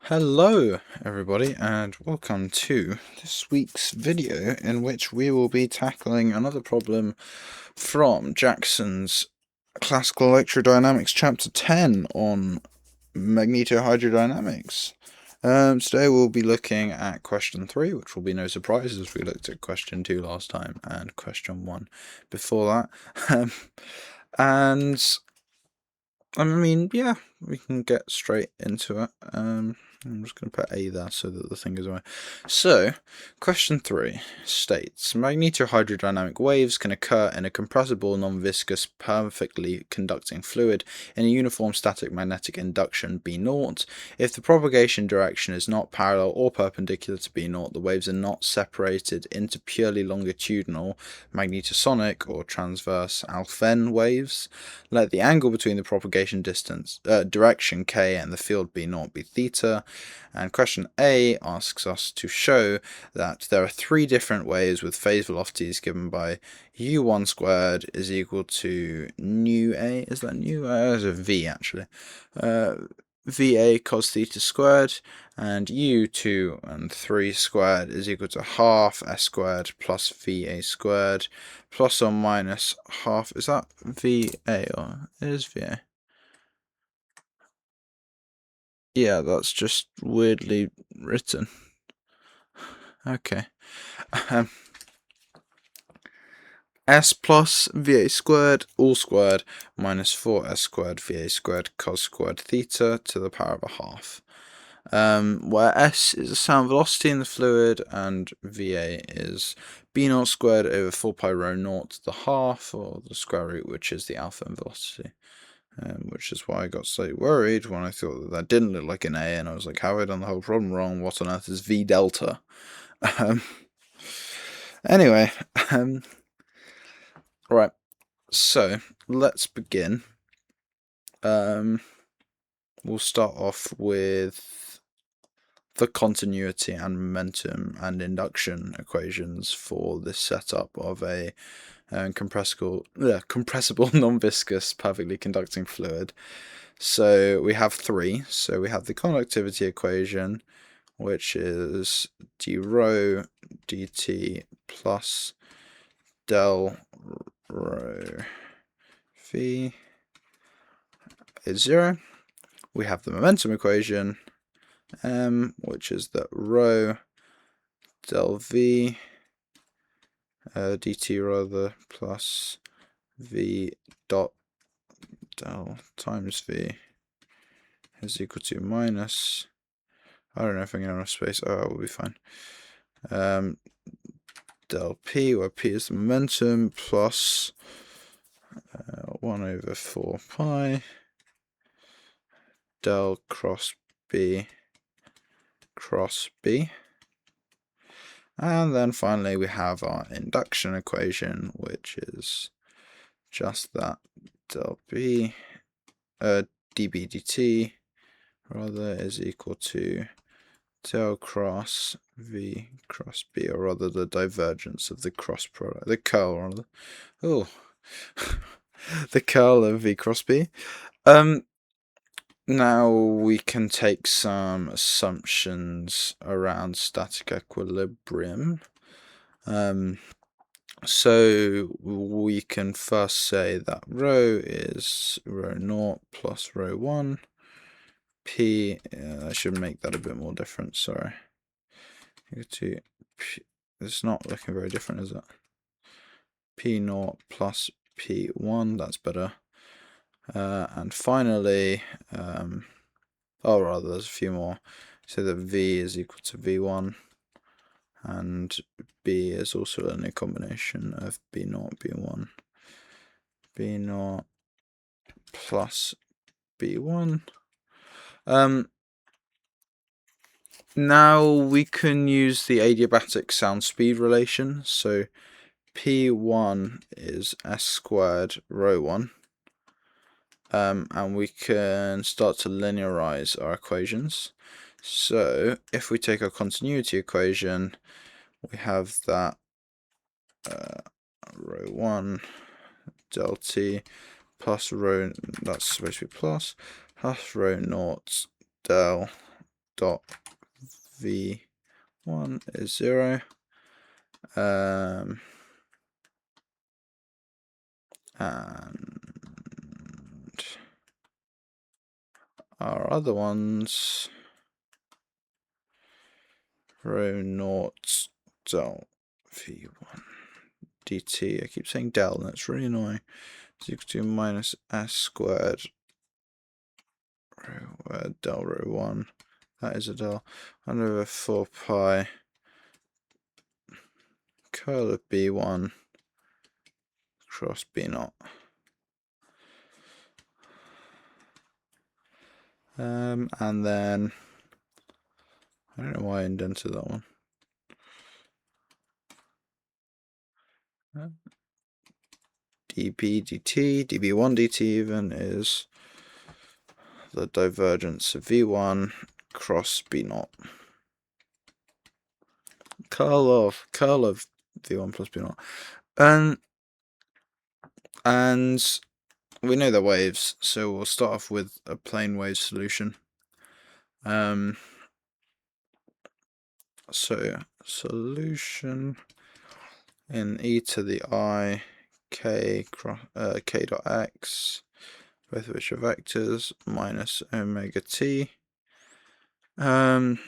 Hello everybody and welcome to this week's video in which we will be tackling another problem from Jackson's Classical Electrodynamics chapter 10 on Magnetohydrodynamics. Today we'll be looking at question 3, which will be no surprise as we looked at question 2 last time and question 1 before that. And I mean, yeah, we can get straight into it. I'm just going to put A there so that the thing goes away. So, question 3 states, magnetohydrodynamic waves can occur in a compressible, non-viscous, perfectly conducting fluid in a uniform static magnetic induction B0. If the propagation direction is not parallel or perpendicular to B0, the waves are not separated into purely longitudinal, magnetosonic, or transverse alpha waves. Let the angle between the propagation direction k and the field B0 be theta. And question A asks us to show that there are three different waves with phase velocities given by u1 squared is equal to nu a. Is that nu? There's a v actually. Va cos theta squared, and u2 and 3 squared is equal to half s squared plus va squared, plus or minus half. Is that va or it is va? Yeah, that's just weirdly written. Okay. S plus va squared all squared minus 4s squared va squared cos squared theta to the power of a half. Where s is the sound velocity in the fluid and va is b0 squared over 4 pi rho naught to the half, or the square root, which is the alpha velocity. Which is why I got slightly worried when I thought that didn't look like an A, and I was like, how have I done the whole problem wrong? What on earth is V delta? Anyway, right, so let's begin. We'll start off with the continuity and momentum and induction equations for this setup of a compressible non-viscous perfectly conducting fluid. So we have three. So we have the conductivity equation, which is d rho dt plus del rho v is 0. We have the momentum equation, which is that rho del v dt rather plus v dot del times v is equal to minus, I don't know if I'm going to have space, it will be fine, del p, where p is the momentum, plus 1 over 4 pi del cross b, and then finally we have our induction equation, which is just that del b dB dt rather is equal to del cross v cross b, or rather the divergence of the cross product, the curl rather. Oh, the curl of v cross b. Now we can take some assumptions around static equilibrium. So we can first say that rho is rho naught plus rho 1. P, I should make that a bit more different, sorry. It's not looking very different, is it? P naught plus P1, that's better. And finally, rather, there's a few more. So that V is equal to V1, and B is also a linear combination of B0, B1, B0 plus B1. Now we can use the adiabatic sound speed relation. So P1 is S squared rho 1. And we can start to linearize our equations. So if we take our continuity equation, we have that rho 1 del t plus rho, that's supposed to be plus rho naught del dot v1 is 0. And our other ones, rho naught del v1 dt. I keep saying del, and that's really annoying. Is equal to minus s squared rho del rho 1. That is a del. 1 over 4 pi curl of b1 cross b naught. And then I don't know why I indented that one. db dt, db1 dt even is the divergence of v1 cross b naught. Curl of v1 plus b naught. And we know they're waves, so we'll start off with a plane wave solution. So solution in e to the I k dot x, both of which are vectors, minus omega t. And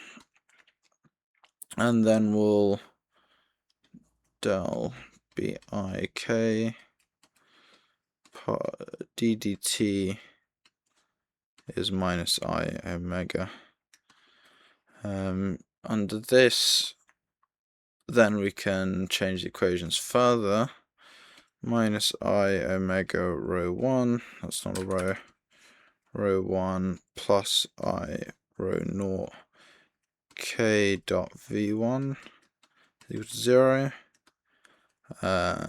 then we'll del bik ddt is minus I omega. Under this, then we can change the equations further. Minus I omega rho 1, that's not a rho, rho 1 plus I rho naught k dot v1 equal to 0.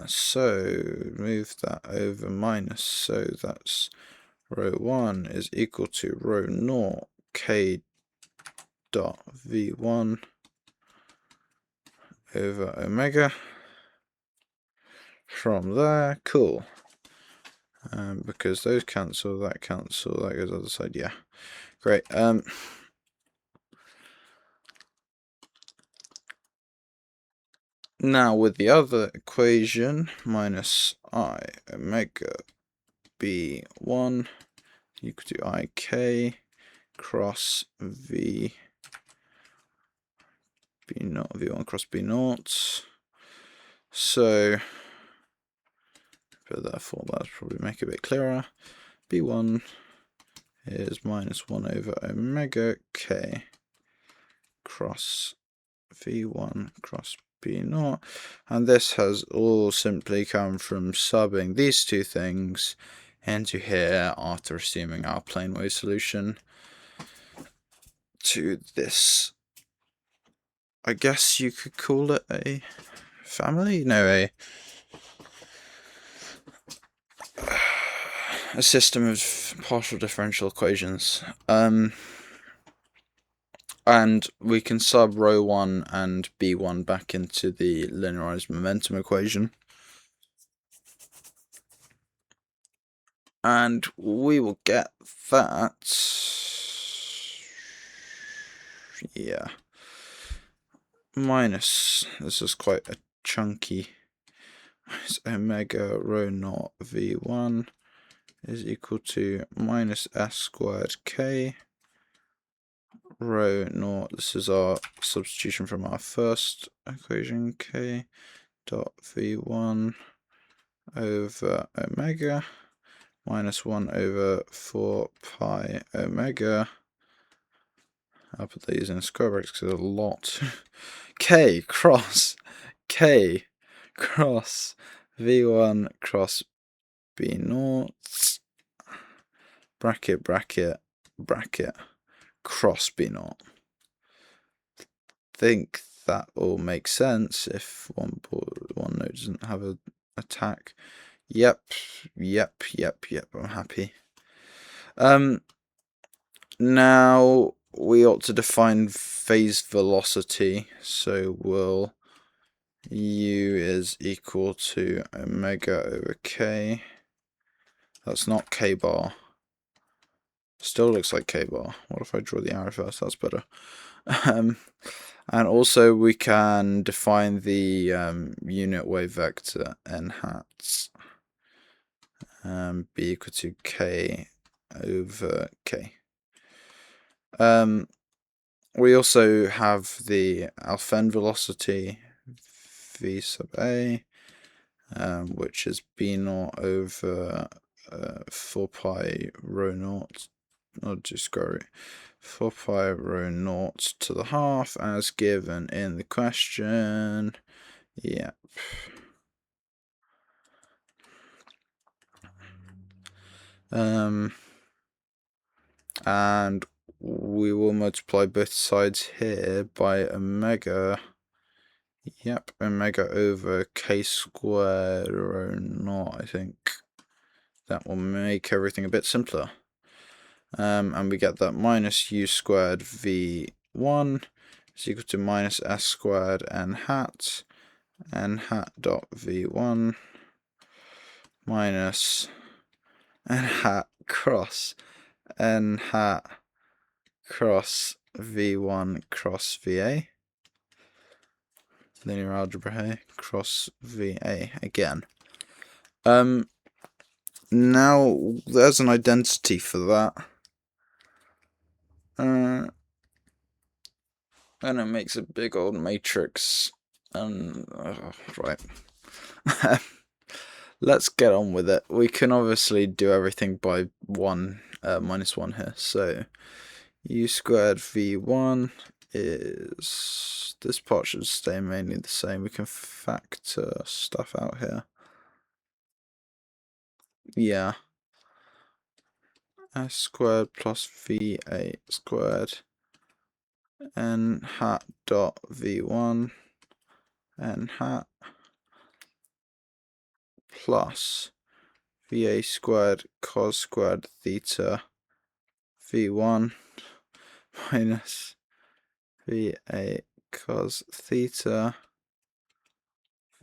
So move that over minus, so that's rho 1 is equal to rho naught k dot v1 over omega. From there, cool. Because those cancel, that goes other side, yeah. Great. Now with the other equation, minus I omega b1 equal to ik cross v b0 v1 cross b0. So therefore that'll probably make it a bit clearer. b1 is minus 1 over omega k cross v1 cross b0, and this has all simply come from subbing these two things into here after assuming our plane wave solution to this. I guess you could call it a family? No, a system of partial differential equations. And we can sub rho 1 and b1 back into the linearized momentum equation. And we will get that, yeah, minus, this is quite a chunky, minus omega rho naught v1 is equal to minus s squared k rho naught, this is our substitution from our first equation, k dot v1 over omega minus 1 over 4 pi omega. I'll put these in square brackets because there's a lot. K cross v1 cross b0 bracket bracket bracket cross b0. Think that all makes sense if one node doesn't have an attack. Yep, I'm happy. Now we ought to define phase velocity, so we'll u is equal to omega over k. That's not k bar. Still looks like k-bar. What if I draw the arrow first? That's better. And also we can define the unit wave vector n hat be equal to k over k. We also have the alpha n velocity v sub a, which is b naught over 4 pi rho naught, or just square root 4 pi rho naught to the half as given in the question. Yep. And we will multiply both sides here by omega. Yep, omega over k squared rho naught, I think. That will make everything a bit simpler. And we get that minus u squared v1 is equal to minus s squared n hat dot v1 minus n hat cross n hat cross v1 cross va. Linear algebra here, cross va again. Now there's an identity for that. And it makes a big old matrix. Right. Let's get on with it. We can obviously do everything by 1 minus 1 here. So u squared v1 is, this part should stay mainly the same. We can factor stuff out here. Yeah. S squared plus v8 squared n hat dot v1 n hat plus va squared cos squared theta v1 minus va cos theta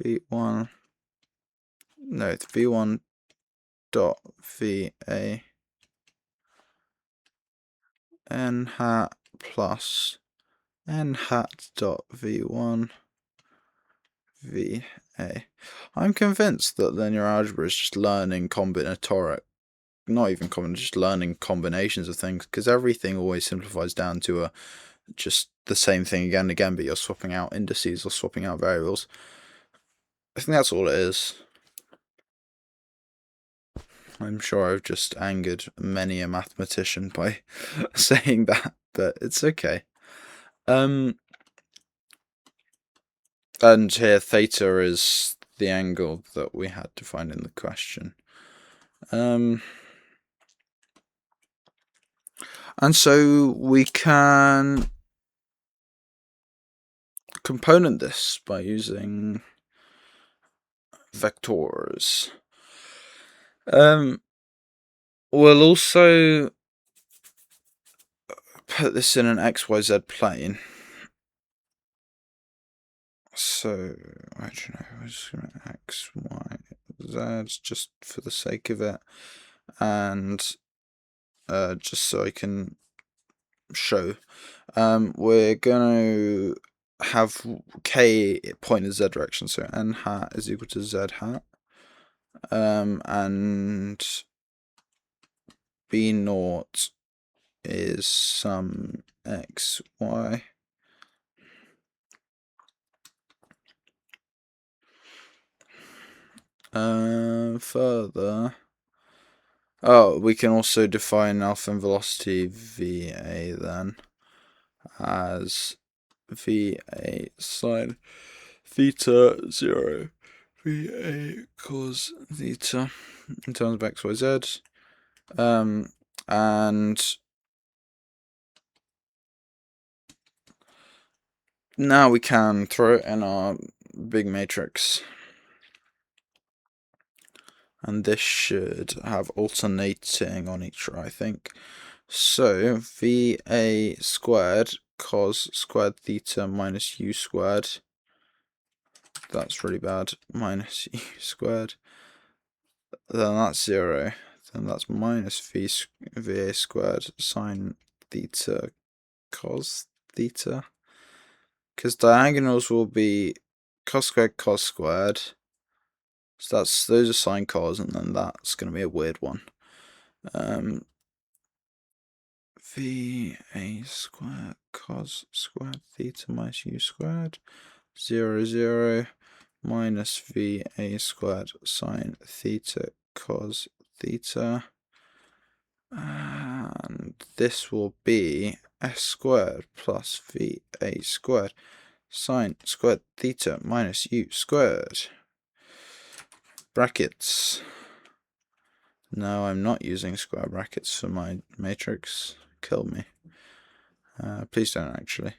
v1, no, it's v1 dot va n hat plus n hat dot v1 va. I'm convinced that linear algebra is just learning combinatoric, not even just learning combinations of things, because everything always simplifies down to just the same thing again and again, but you're swapping out indices or swapping out variables. I think that's all it is. I'm sure I've just angered many a mathematician by saying that, but it's okay. And here theta is the angle that we had to find in the question. And so we can component this by using vectors. We'll also put this in an XYZ plane. So, I don't know, we're just going to X, Y, Z just for the sake of it. And just so I can show, we're going to have k point in z direction, so n hat is equal to z hat, and b naught is some x, y. Further, we can also define alpha and velocity va then as va sine theta 0 va cos theta in terms of x, y, z. And now we can throw it in our big matrix. And this should have alternating on each row, I think. So va squared cos squared theta minus u squared. That's really bad. Minus u squared. Then that's 0. then that's minus VA squared sine theta cos theta. Because diagonals will be cos squared. So those are sine cos, and then that's going to be a weird one. VA squared cos squared theta minus u squared 0, 0 minus VA squared sine theta cos theta. And this will be s squared plus VA squared sine squared theta minus u squared. Brackets. No, I'm not using square brackets for my matrix. Kill me. Please don't actually.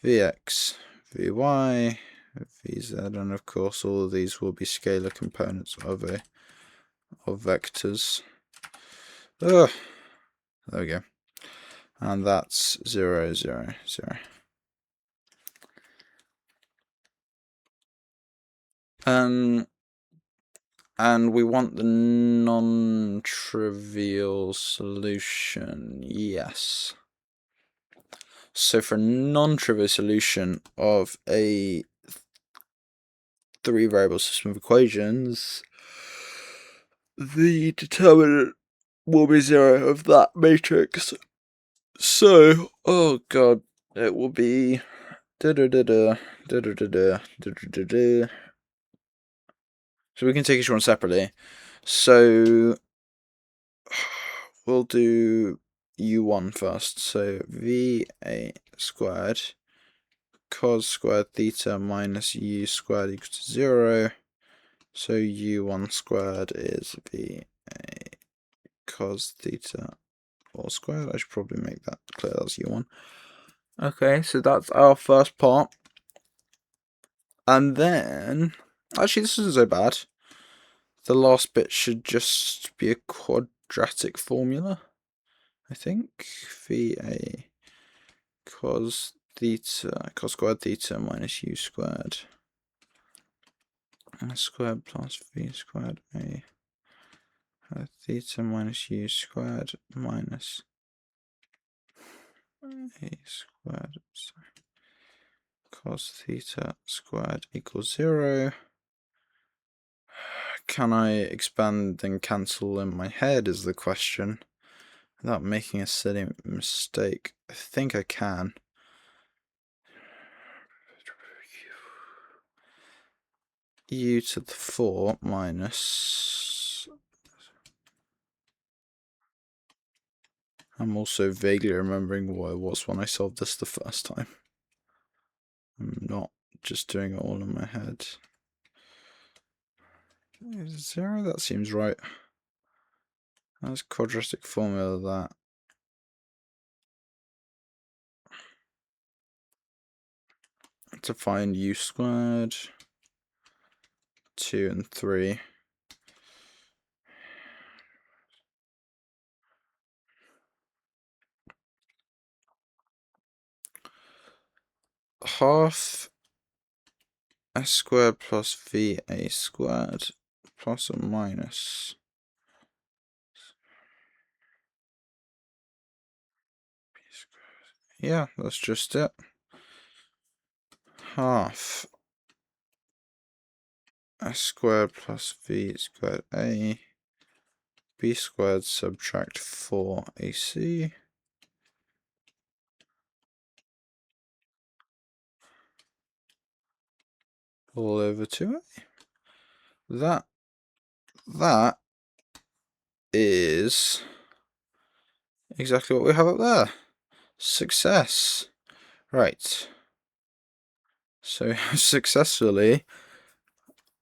Vx, Vy, Vz, and of course all of these will be scalar components of vectors. Ugh. There we go. And that's 0, 0, 0. And we want the non-trivial solution. Yes. So for a non-trivial solution of a 3-variable system of equations, the determinant will be 0 of that matrix. So, oh god, it will be So we can take each one separately. So we'll do u1 first. So VA squared cos squared theta minus u squared equals to 0. So u1 squared is VA cos theta all squared. I should probably make that clear. That's u1. Okay, so that's our first part. And then, actually, this isn't so bad. The last bit should just be a quadratic formula, I think. VA cos squared theta minus u squared. S squared plus v squared a theta minus u squared minus a squared cos theta squared equals 0. Can I expand and cancel in my head is the question, without making a silly mistake. I think I can. U to the 4 minus... I'm also vaguely remembering what it was when I solved this the first time. I'm not just doing it all in my head. 0, that seems right. That's quadratic formula, that. To find u squared, 2 and 3. Half s squared plus VA squared plus or minus b squared. Yeah, that's just it. Half s squared plus v squared a b squared subtract 4ac all over 2a. That is exactly what we have up there. Success. Right. So successfully,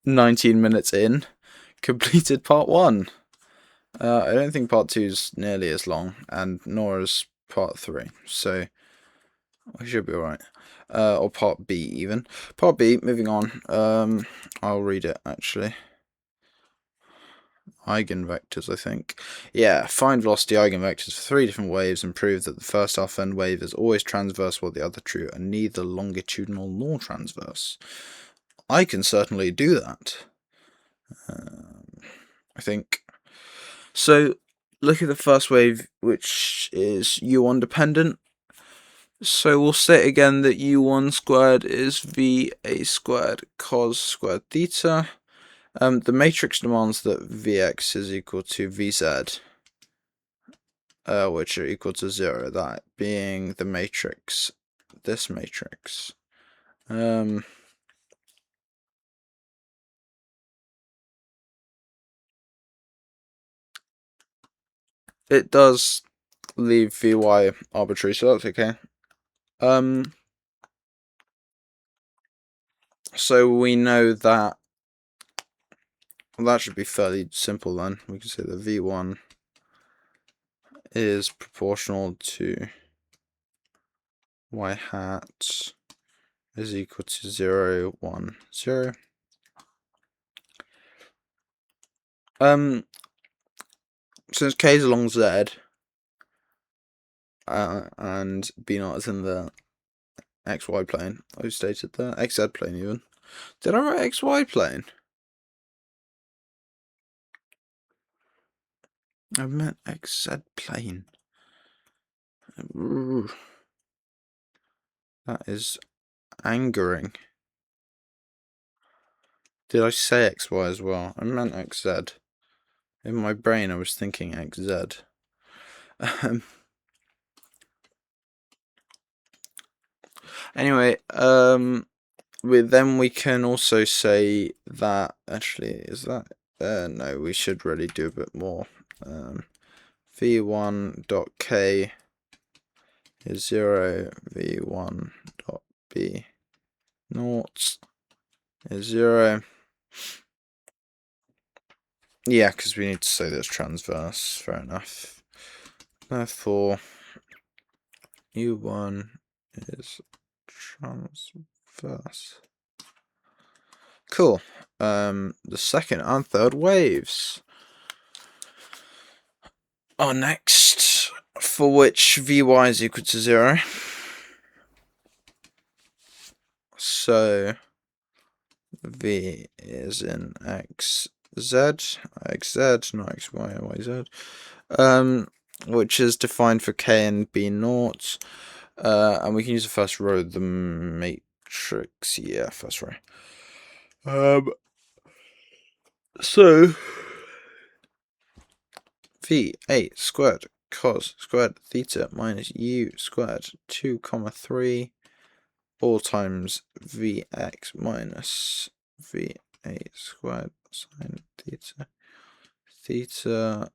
19 minutes in, completed part 1. I don't think part 2 is nearly as long, and nor is part 3. So we should be alright. Or part B even. Part B, moving on. I'll read it actually. Eigenvectors, I think. Yeah, find velocity eigenvectors for 3 different waves and prove that the first half-end wave is always transverse while the other true and neither longitudinal nor transverse. I can certainly do that. I think So look at the first wave, which is U1 dependent. So we'll state again that U1 squared is VA squared cos squared theta. The matrix demands that Vx is equal to Vz, which are equal to 0, that being the matrix, this matrix. It does leave Vy arbitrary, so that's okay. So we know that, well, that should be fairly simple then. We can say that V1 is proportional to y hat is equal to 0, 1, 0. Since k is along z, and b0 is in the xy plane, I stated that, xz plane even. Did I write xy plane? I meant xz plane. Ooh. That is angering. Did I say xy as well? I meant xz. In my brain I was thinking xz. Anyway, then we can also say that, actually, is that, no, we should really do a bit more. V1.k is 0, V1.b naught is 0. Yeah, because we need to say there's transverse, fair enough. Therefore, U1 is transverse. Cool. The second and third waves are next, for which Vy is equal to 0. So V is in xz, not xy, yz, which is defined for k and b naught. And we can use the first row of the matrix. Yeah, first row. So V8 squared cos squared theta minus u squared 2, 3 all times Vx minus V8 squared sine theta. Theta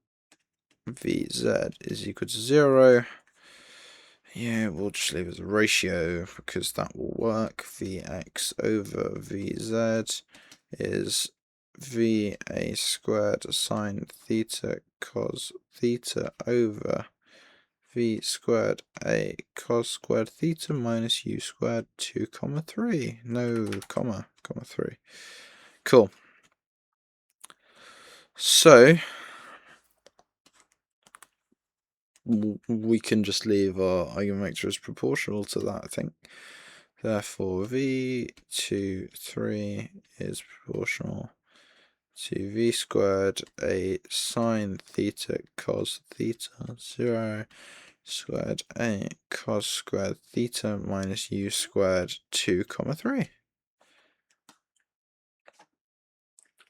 Vz is equal to 0. Yeah, we'll just leave it as a ratio because that will work. Vx over Vz is Va squared sine theta cos theta over V squared A cos squared theta minus U squared 2, 3. No, comma 3. Cool. So we can just leave our eigenvector as proportional to that, I think. Therefore, V2, 3 is proportional to V squared A sine theta cos theta 0 squared A cos squared theta minus U squared 2, 3.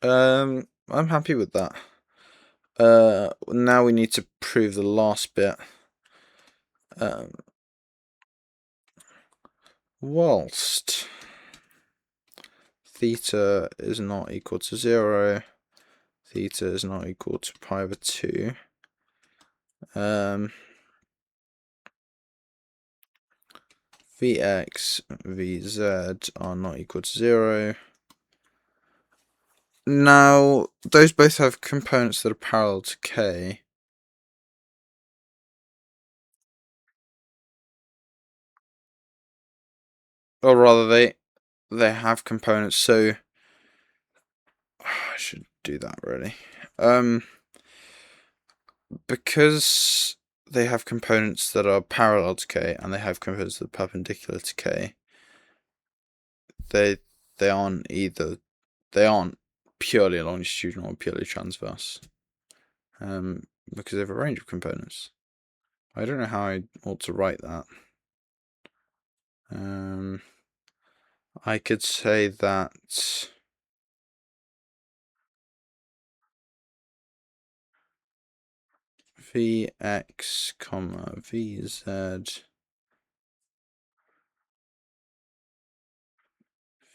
I'm happy with that. Now we need to prove the last bit. Whilst theta is not equal to 0, theta is not equal to pi over 2. Vx, Vz are not equal to 0. Now, those both have components that are parallel to k. Or rather, they have components, so I should do that really. Because they have components that are parallel to k and they have components that are perpendicular to k, they aren't purely longitudinal or purely transverse. because they have a range of components. I don't know how I ought to write that. I could say that Vx, Vz,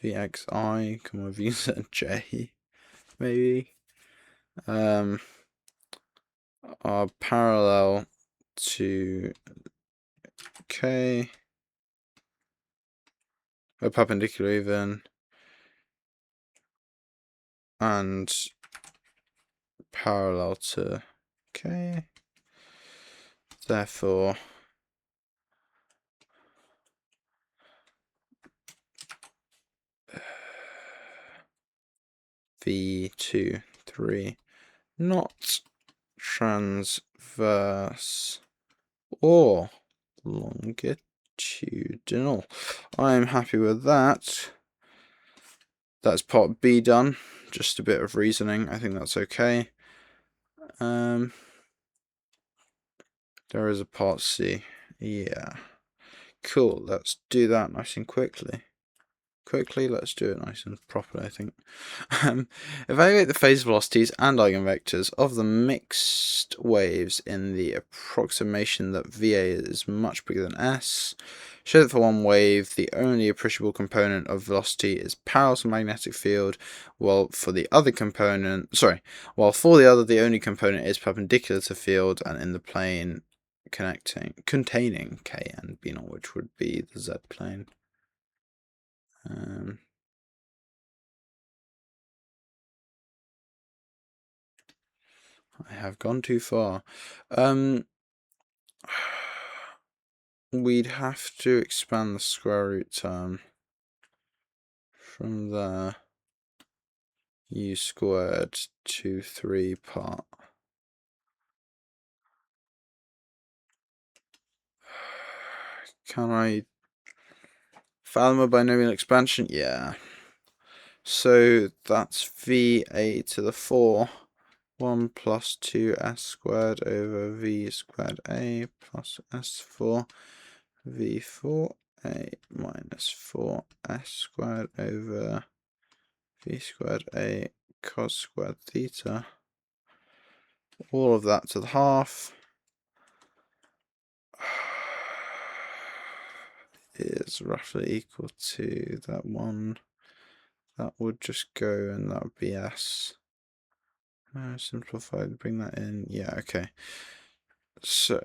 Vxi, Vzj, maybe, are parallel to K, or perpendicular even, and parallel to K. Therefore, V2, 3, not transverse or longitudinal. I'm happy with that. That's part B done. Just a bit of reasoning. I think that's okay. There is a part C. Yeah. Cool. Let's do that nice and quickly. Let's do it nice and properly, I think. Evaluate the phase velocities and eigenvectors of the mixed waves in the approximation that VA is much bigger than S. Show that for one wave, the only appreciable component of velocity is parallel to the magnetic field, while for the other, the only component is perpendicular to field and in the plane containing K and B naught, which would be the Z plane. I have gone too far. We'd have to expand the square root term from there. U squared to 3 part. Can I fathom a binomial expansion? Yeah. So that's VA to the 4. 1 plus 2s squared over v squared a plus s4 v4a minus 4s squared over v squared a cos squared theta. All of that to the half is roughly equal to that one. That would just go and that would be s. Simplified, bring that in. Yeah, okay. So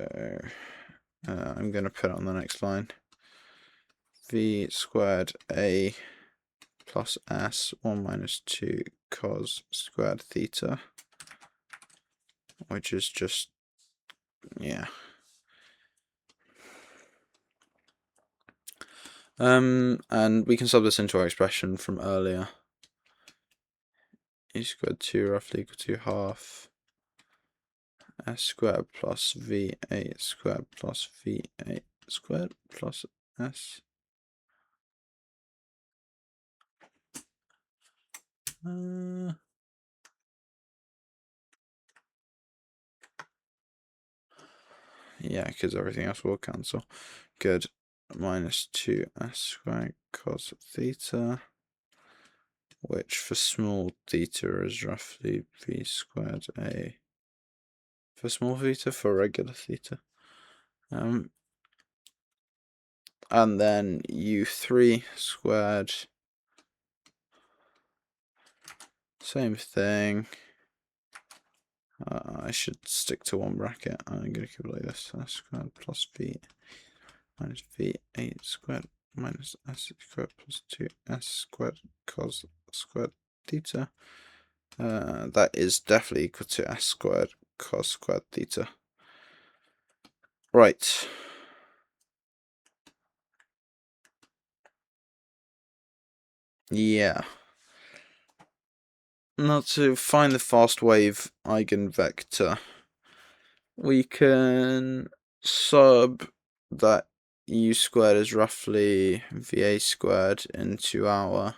I'm going to put it on the next line. V squared a plus s 1 minus 2 cos squared theta, which is just, yeah. And we can sub this into our expression from earlier. E squared 2 roughly equal to half s squared plus v8 squared plus v8 squared plus s. Yeah, because everything else will cancel. Good. Minus 2s squared cos theta, which for small theta is roughly v squared a. For small theta, for regular theta. And then u3 squared. Same thing. I should stick to one bracket. I'm going to keep it like this. S squared plus v minus v8 squared minus s squared plus 2s squared cos squared theta. That is definitely equal to s squared cos squared theta. Right. Yeah. Now to find the fast wave eigenvector, we can sub that u squared is roughly va squared into our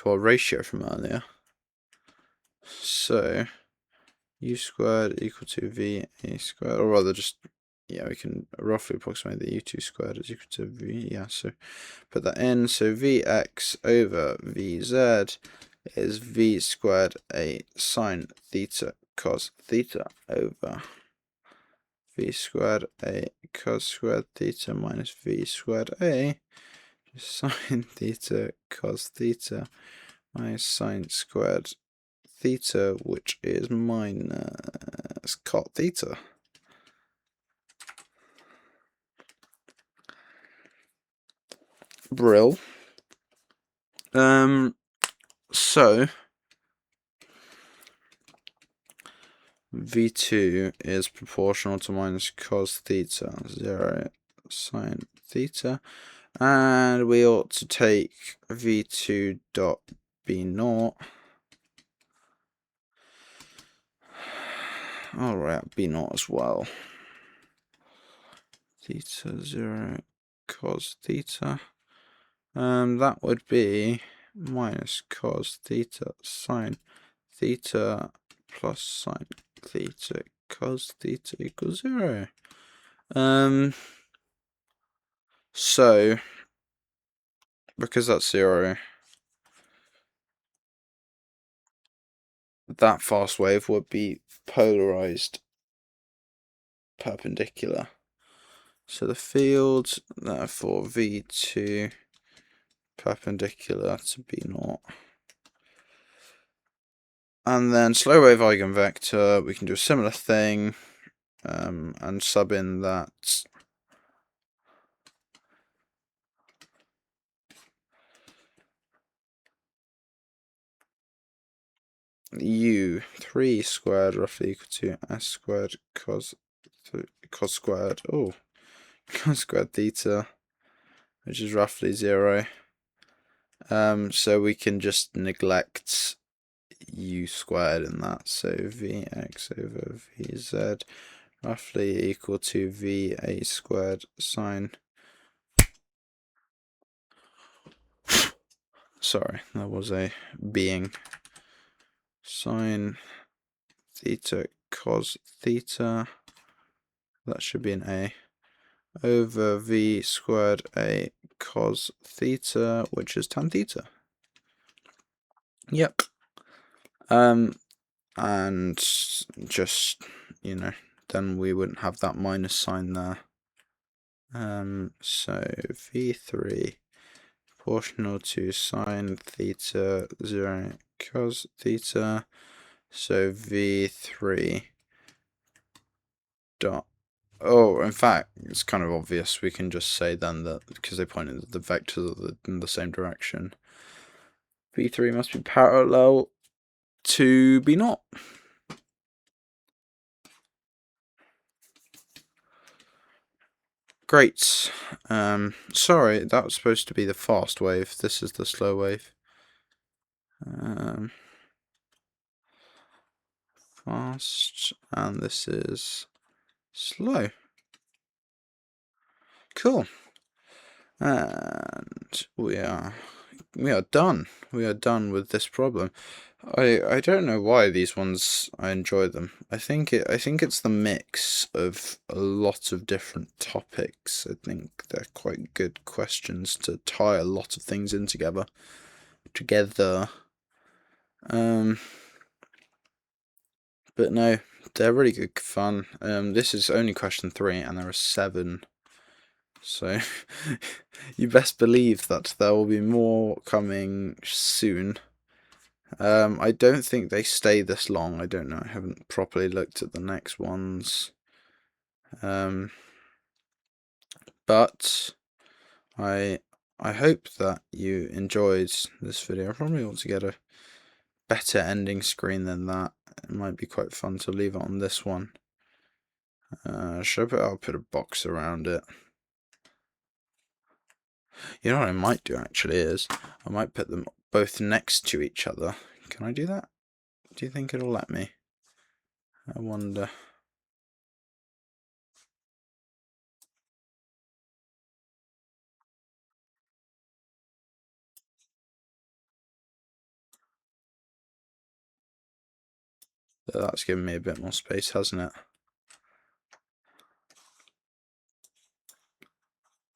ratio from earlier. So u squared equal to va squared, or rather just, yeah, we can roughly approximate that u2 squared is equal to v, yeah, so put that in. So vx over vz is v squared a sine theta cos theta over v squared a cos squared theta minus v squared a sine theta cos theta minus sine squared theta, which is minus cot theta. Brill. So v2 is proportional to minus cos theta, 0 sine theta, and we ought to take v2 dot b naught. I'll write b naught as well. Theta 0 cos theta. That would be minus cos theta sine theta plus sine theta cos theta equals 0. So because that's 0, that fast wave would be polarized perpendicular. So the field, therefore, v2 perpendicular to b naught. And then slow wave eigenvector, we can do a similar thing, and sub in that u3 squared roughly equal to s squared cos squared, cos squared theta, which is roughly 0. So we can just neglect u squared in that, so vx over vz roughly equal to va squared sine, sorry, there was a being, sine theta cos theta, that should be an a, over v squared a cos theta, which is tan theta. Yep. And just, then we wouldn't have that minus sign there. So v3 proportional to sine theta 0 cos theta. So v3 dot, in fact, it's kind of obvious. We can just say then that because they pointed the vectors in the same direction, v3 must be parallel to b naught. Great. Sorry, that was supposed to be the fast wave. This is the slow wave. Fast, and this is slow. Cool. And we are done. We are done with this problem. I don't know why these ones I enjoy them. I think it's the mix of a lot of different topics. I think they're quite good questions to tie a lot of things in together. But no, they're really good fun. This is only question 3, and there are 7. So you best believe that there will be more coming soon. I don't think they stay this long. I don't know. I haven't properly looked at the next ones. But I hope that you enjoyed this video. I probably want to get a better ending screen than that. It might be quite fun to leave it on this one. I'll put a box around it. You know what I might do actually is, I might put them both next to each other. Can I do that? Do you think it'll let me? I wonder. That's given me a bit more space, hasn't it?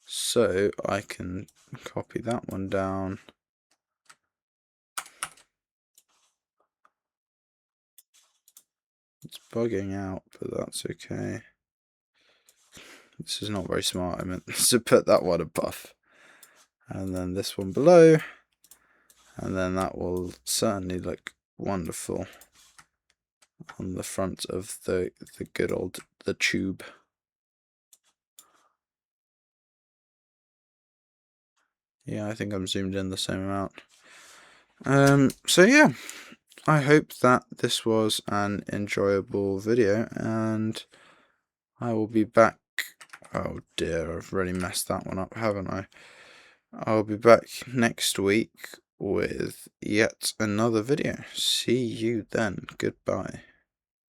So I can copy that one down. It's bugging out, but that's okay. This is not very smart. I meant to put that one above. And then this one below. And then that will certainly look wonderful on the front of the good old tube. Yeah, I think I'm zoomed in the same amount. So yeah, I hope that this was an enjoyable video, and I will be back. Oh dear, I've really messed that one up, haven't I? I'll be back next week with yet another video. See you then. Goodbye.